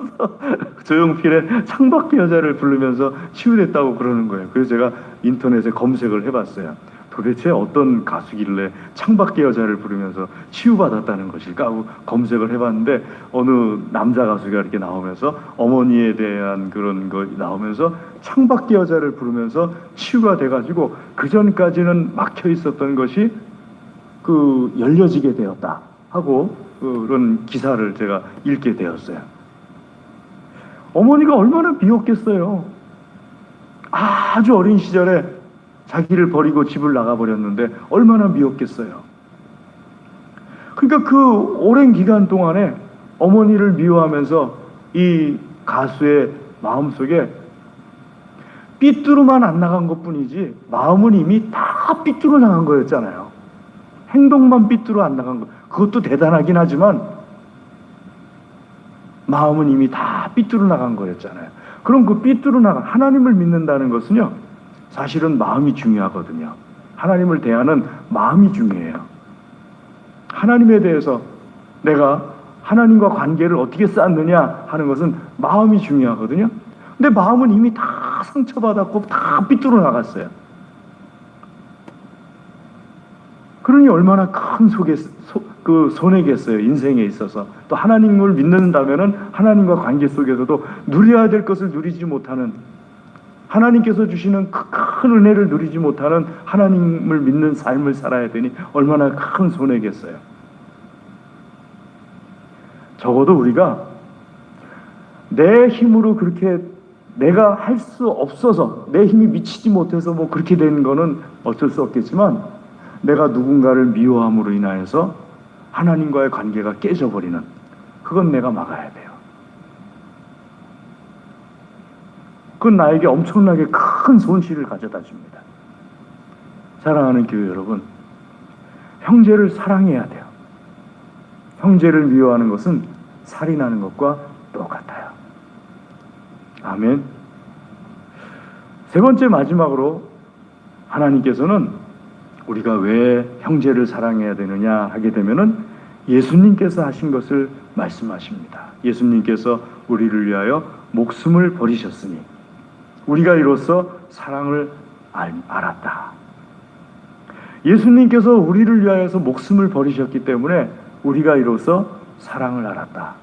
Speaker 1: 조용필의 창밖의 여자를 부르면서 치유됐다고 그러는 거예요. 그래서 제가 인터넷에 검색을 해봤어요. 도대체 어떤 가수길래 창밖의 여자를 부르면서 치유받았다는 것일까 하고 검색을 해봤는데 어느 남자 가수가 이렇게 나오면서 어머니에 대한 그런 거 나오면서 창밖의 여자를 부르면서 치유가 돼가지고 그 전까지는 막혀 있었던 것이 그 열려지게 되었다 하고 그런 기사를 제가 읽게 되었어요. 어머니가 얼마나 미웠겠어요. 아주 어린 시절에 자기를 버리고 집을 나가버렸는데 얼마나 미웠겠어요. 그러니까 그 오랜 기간 동안에 어머니를 미워하면서 이 가수의 마음속에 삐뚤어만 안 나간 것뿐이지 마음은 이미 다 삐뚤어 나간 거였잖아요. 행동만 삐뚤어 안 나간 거. 그것도 대단하긴 하지만 마음은 이미 다 삐뚤어 나간 거였잖아요. 그럼 그 삐뚤어 나간 하나님을 믿는다는 것은요, 사실은 마음이 중요하거든요. 하나님을 대하는 마음이 중요해요. 하나님에 대해서 내가 하나님과 관계를 어떻게 쌓느냐 하는 것은 마음이 중요하거든요. 근데 마음은 이미 다 상처받았고 다 삐뚤어 나갔어요. 그러니 얼마나 큰 손해겠어요. 인생에 있어서. 또 하나님을 믿는다면은 하나님과 관계 속에서도 누려야 될 것을 누리지 못하는, 하나님께서 주시는 큰 은혜를 누리지 못하는 하나님을 믿는 삶을 살아야 되니 얼마나 큰 손해겠어요. 적어도 우리가 내 힘으로 그렇게 내가 할 수 없어서 내 힘이 미치지 못해서 뭐 그렇게 된 거는 어쩔 수 없겠지만, 내가 누군가를 미워함으로 인하여서 하나님과의 관계가 깨져버리는, 그건 내가 막아야 돼요. 그건 나에게 엄청나게 큰 손실을 가져다 줍니다. 사랑하는 교회 여러분, 형제를 사랑해야 돼요. 형제를 미워하는 것은 살인하는 것과 똑같아요. 아멘. 세 번째, 마지막으로 하나님께서는 우리가 왜 형제를 사랑해야 되느냐 하게 되면은 예수님께서 하신 것을 말씀하십니다. 예수님께서 우리를 위하여 목숨을 버리셨으니 우리가 이로써 사랑을 알았다. 예수님께서 우리를 위하여서 목숨을 버리셨기 때문에 우리가 이로써 사랑을 알았다.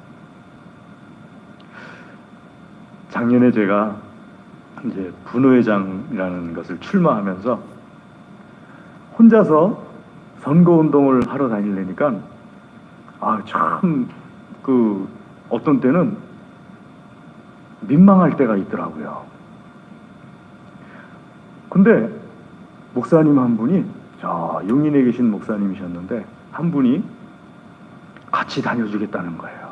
Speaker 1: 작년에 제가 이제 분회장이라는 것을 출마하면서 혼자서 선거운동을 하러 다니려니까 참 어떤 때는 민망할 때가 있더라고요. 근데 목사님 한 분이, 용인에 계신 목사님이셨는데 한 분이 같이 다녀주겠다는 거예요.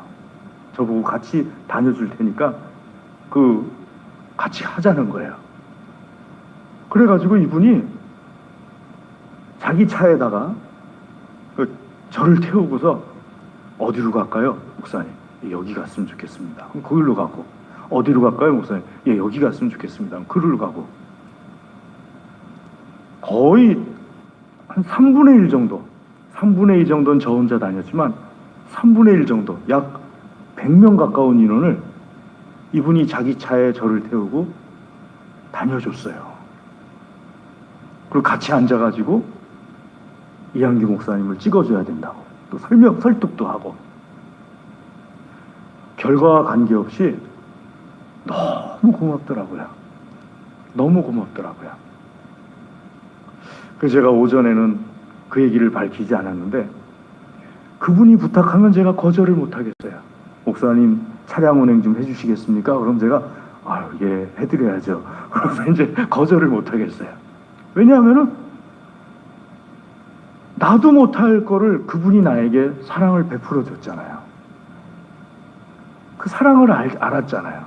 Speaker 1: 저보고 같이 다녀줄 테니까 같이 하자는 거예요. 그래가지고 이분이 자기 차에다가 저를 태우고서 어디로 갈까요? 목사님, 여기 갔으면 좋겠습니다. 그럼 거기로 가고. 어디로 갈까요? 목사님, 여기 갔으면 좋겠습니다. 그럼 그리로 가고. 거의 한 3분의 1 정도, 3분의 2 정도는 저 혼자 다녔지만 3분의 1 정도, 약 100명 가까운 인원을 이분이 자기 차에 저를 태우고 다녀줬어요. 그리고 같이 앉아가지고 이한규 목사님을 찍어줘야 된다고 또 설득도 하고, 결과와 관계없이 너무 고맙더라고요. 너무 고맙더라고요. 그래서 제가 오전에는 그 얘기를 밝히지 않았는데, 그분이 부탁하면 제가 거절을 못하겠어요. 목사님 차량 운행 좀 해주시겠습니까? 그럼 제가 예, 해드려야죠. 그래서 이제 거절을 못하겠어요. 왜냐하면은 나도 못할 거를 그분이 나에게 사랑을 베풀어 줬잖아요. 그 사랑을 알았잖아요.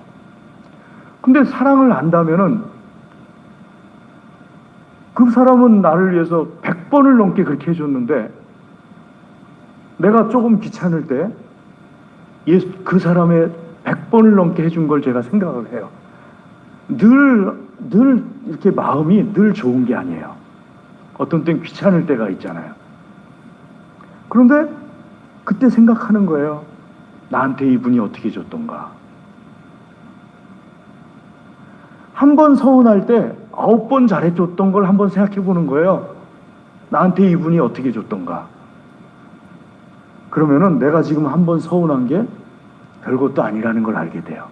Speaker 1: 근데 사랑을 안다면은 그 사람은 나를 위해서 100번을 넘게 그렇게 해줬는데, 내가 조금 귀찮을 때 그 사람의 100번을 넘게 해준 걸 제가 생각을 해요. 늘 이렇게 마음이 늘 좋은 게 아니에요. 어떤 땐 귀찮을 때가 있잖아요. 그런데 그때 생각하는 거예요. 나한테 이분이 어떻게 줬던가. 한 번 서운할 때 9번 잘해줬던 걸 한번 생각해 보는 거예요. 나한테 이분이 어떻게 줬던가. 그러면은 내가 지금 한 번 서운한 게 별것도 아니라는 걸 알게 돼요.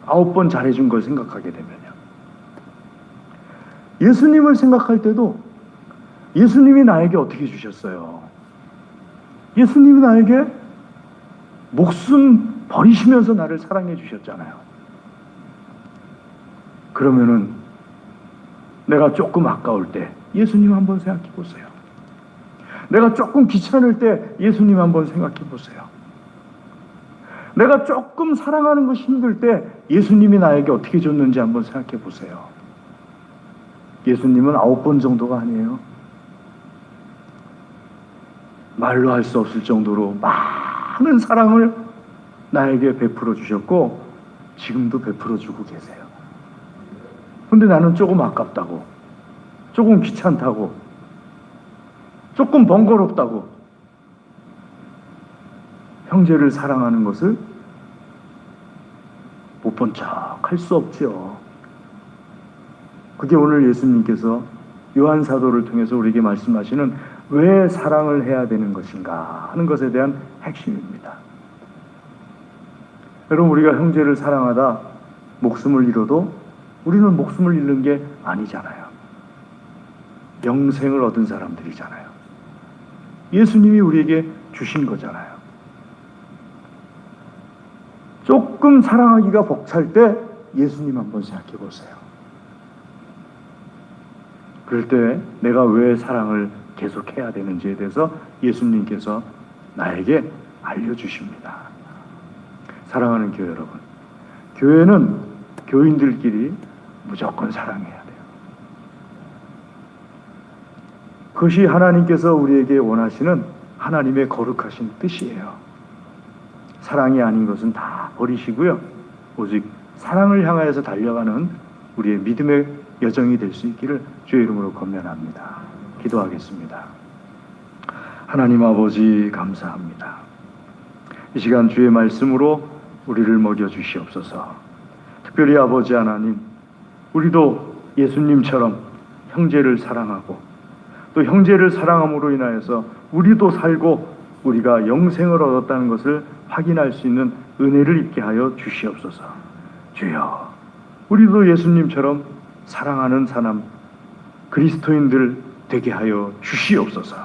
Speaker 1: 9번 잘해준 걸 생각하게 되면요. 예수님을 생각할 때도 예수님이 나에게 어떻게 주셨어요? 예수님이 나에게 목숨 버리시면서 나를 사랑해 주셨잖아요. 그러면은 내가 조금 아까울 때 예수님 한번 생각해 보세요. 내가 조금 귀찮을 때 예수님 한번 생각해 보세요. 내가 조금 사랑하는 것이 힘들 때 예수님이 나에게 어떻게 줬는지 한번 생각해 보세요. 예수님은 9번 정도가 아니에요. 말로 할 수 없을 정도로 많은 사랑을 나에게 베풀어 주셨고 지금도 베풀어 주고 계세요. 근데 나는 조금 아깝다고, 조금 귀찮다고, 조금 번거롭다고 형제를 사랑하는 것을 못 본 척 할 수 없죠. 그게 오늘 예수님께서 요한 사도를 통해서 우리에게 말씀하시는 왜 사랑을 해야 되는 것인가 하는 것에 대한 핵심입니다. 여러분, 우리가 형제를 사랑하다 목숨을 잃어도 우리는 목숨을 잃는 게 아니잖아요. 영생을 얻은 사람들이잖아요. 예수님이 우리에게 주신 거잖아요. 조금 사랑하기가 벅찰 때 예수님 한번 생각해 보세요. 그럴 때 내가 왜 사랑을 계속해야 되는지에 대해서 예수님께서 나에게 알려주십니다. 사랑하는 교회 여러분, 교회는 교인들끼리 무조건 사랑해야 돼요. 그것이 하나님께서 우리에게 원하시는 하나님의 거룩하신 뜻이에요. 사랑이 아닌 것은 다 버리시고요. 오직 사랑을 향하여서 달려가는 우리의 믿음의 여정이 될 수 있기를 주의 이름으로 권면합니다. 기도하겠습니다. 하나님 아버지 감사합니다. 이 시간 주의 말씀으로 우리를 먹여주시옵소서. 특별히 아버지 하나님, 우리도 예수님처럼 형제를 사랑하고 또 형제를 사랑함으로 인하여서 우리도 살고 우리가 영생을 얻었다는 것을 확인할 수 있는 은혜를 입게 하여 주시옵소서. 주여, 우리도 예수님처럼 사랑하는 사람, 그리스도인들 되게 하여 주시옵소서.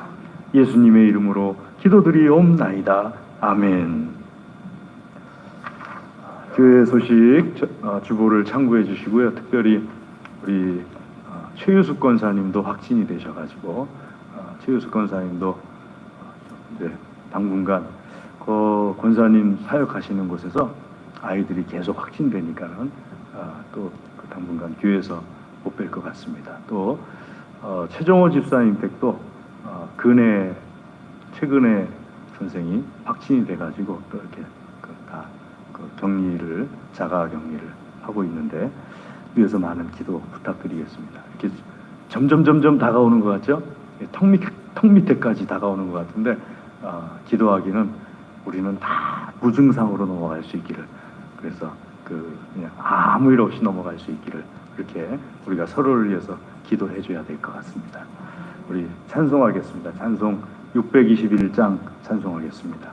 Speaker 1: 예수님의 이름으로 기도드리옵나이다. 아멘. 교회 소식 주보를 참고해 주시고요. 특별히 우리 최유숙 권사님도 확진이 되셔가지고 최유숙 권사님도 이제 당분간 그 권사님 사역하시는 곳에서 아이들이 계속 확진되니까는 또 그 당분간 교회에서 못 뵐 것 같습니다. 또 최정호 집사님 댁도 최근에 선생이 확진이 돼가지고 또 이렇게 다 격리를 자가 격리를 하고 있는데 위에서 많은 기도 부탁드리겠습니다. 이렇게 점점 다가오는 것 같죠? 턱 밑에까지 다가오는 것 같은데 기도하기는 우리는 다 무증상으로 넘어갈 수 있기를, 그래서 그냥 아무 일 없이 넘어갈 수 있기를 그렇게 우리가 서로를 위해서 기도해 줘야 될 것 같습니다. 우리 찬송하겠습니다. 찬송 621장 찬송하겠습니다.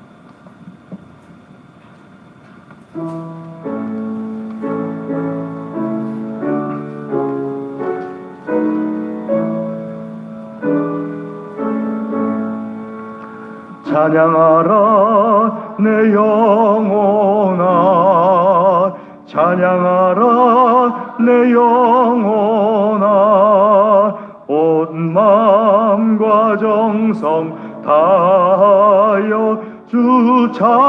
Speaker 1: 찬양하라 내 영혼아, 찬양하라 내 영혼아, 온 마음과 정성 다하여 주 찬양하라.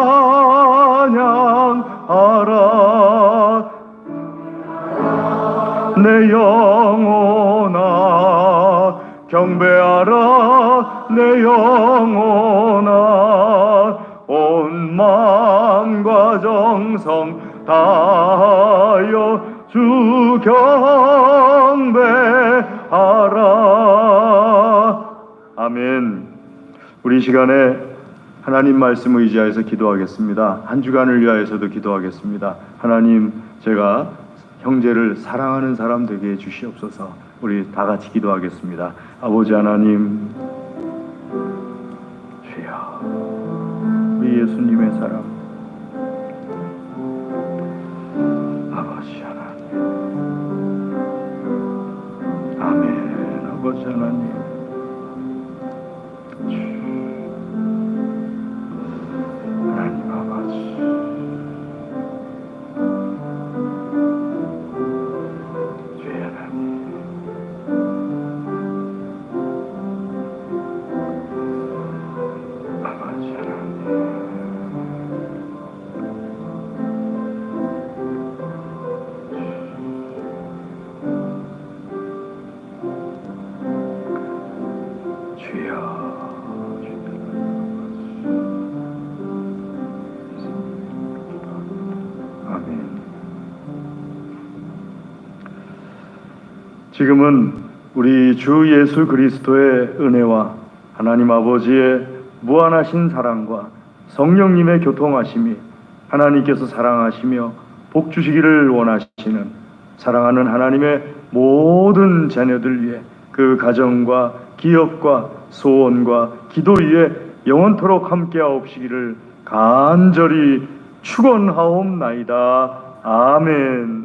Speaker 1: 내 영혼아 경배하라. 내 영혼아 온 마음과 정성 다하여 주 경배하라. 아멘. 우리 시간에 하나님 말씀 의지하여서 기도하겠습니다. 한 주간을 위하여서도 기도하겠습니다. 하나님, 제가 형제를 사랑하는 사람 되게 해 주시옵소서. 우리 다 같이 기도하겠습니다. 아버지 하나님, 주여, 우리 예수님의 사랑, 아버지 하나님, 아멘. 아버지 하나님, 하나님 아버지, 주의 하나님, 지금은 우리 주 예수 그리스도의 은혜와 하나님 아버지의 무한하신 사랑과 성령님의 교통하심이 하나님께서 사랑하시며 복 주시기를 원하시는 사랑하는 하나님의 모든 자녀들 위해 그 가정과 기업과 소원과 기도 위에 영원토록 함께하옵시기를 간절히 축원하옵나이다. 아멘.